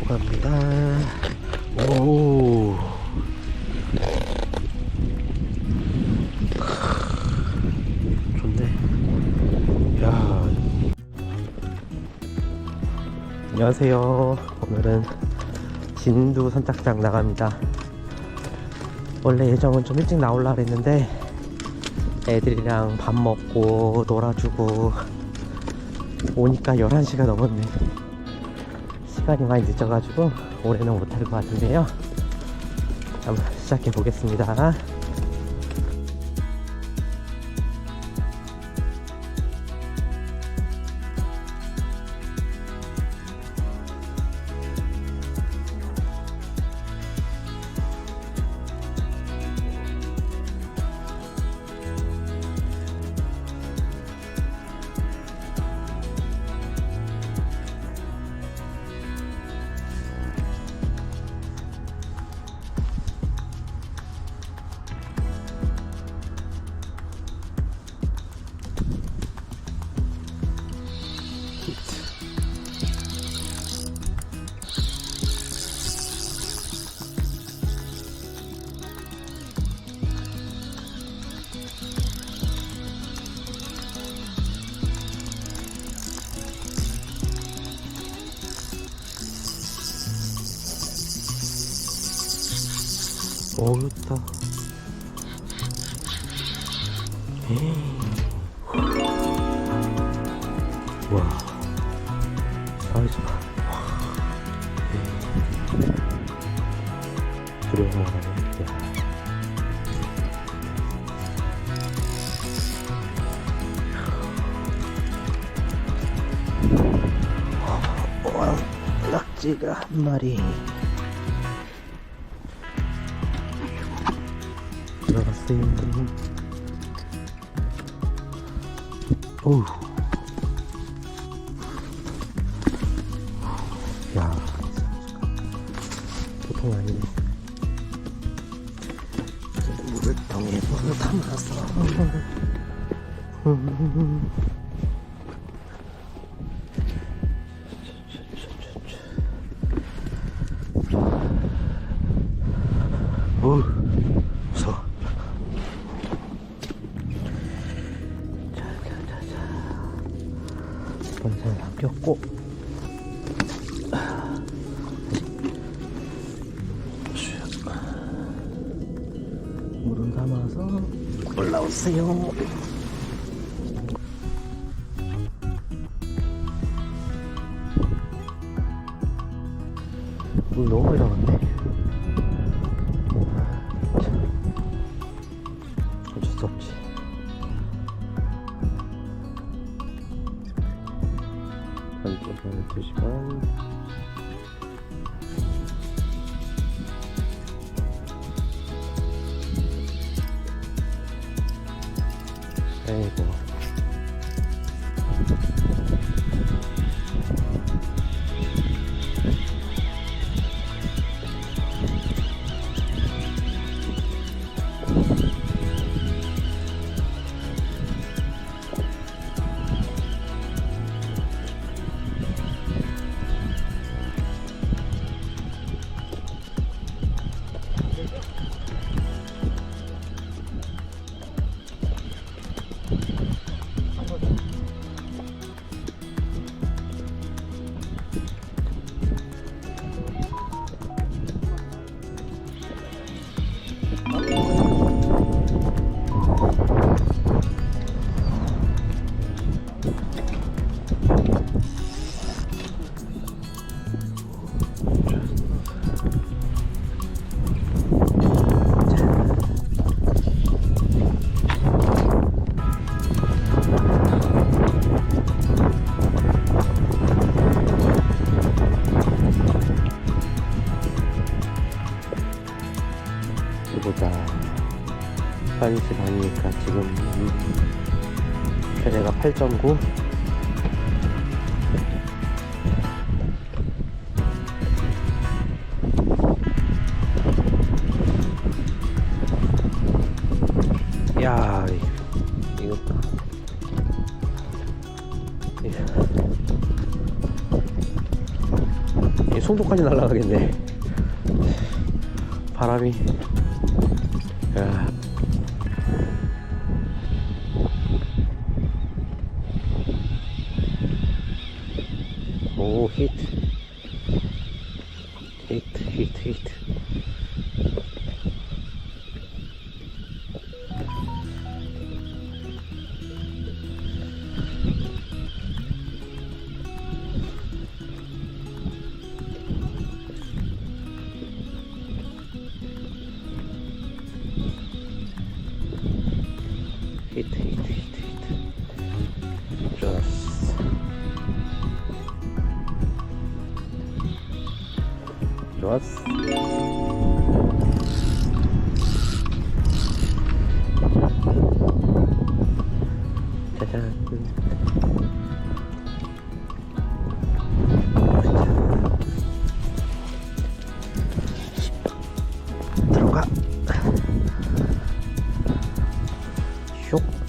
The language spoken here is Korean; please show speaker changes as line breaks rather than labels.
갑니다. 오. 좋네. 야. 안녕하세요. 오늘은 진두 선착장 나갑니다. 원래 예정은 좀 일찍 나오려고 했는데 애들이랑 밥 먹고 놀아주고 오니까 11시가 넘었네. 시간이 많이 늦어가지고 올해는 못할 것 같은데요. 한번 시작해 보겠습니다. 어렵다. 와, 사이즈 봐. 들어가네. 와, 낙지가 한 마리. 들어갔어요. 어우. 야, 보통 아니네. 물통에 물을 담아서. 어우, 무서워. 번살 남겼고 물은 담아서 올라오세요. 물 너무 많이 담았네. 어쩔 수 없지. 한 2시간. 아이고. 보자. 11시 반이니까 지금 최대가 8.9. 야, 이거 송도까지 날아가겠네. 바람이. 야. 오, 히트. 히트. 히트. 좋았어. 짜잔. 들어가. 슉.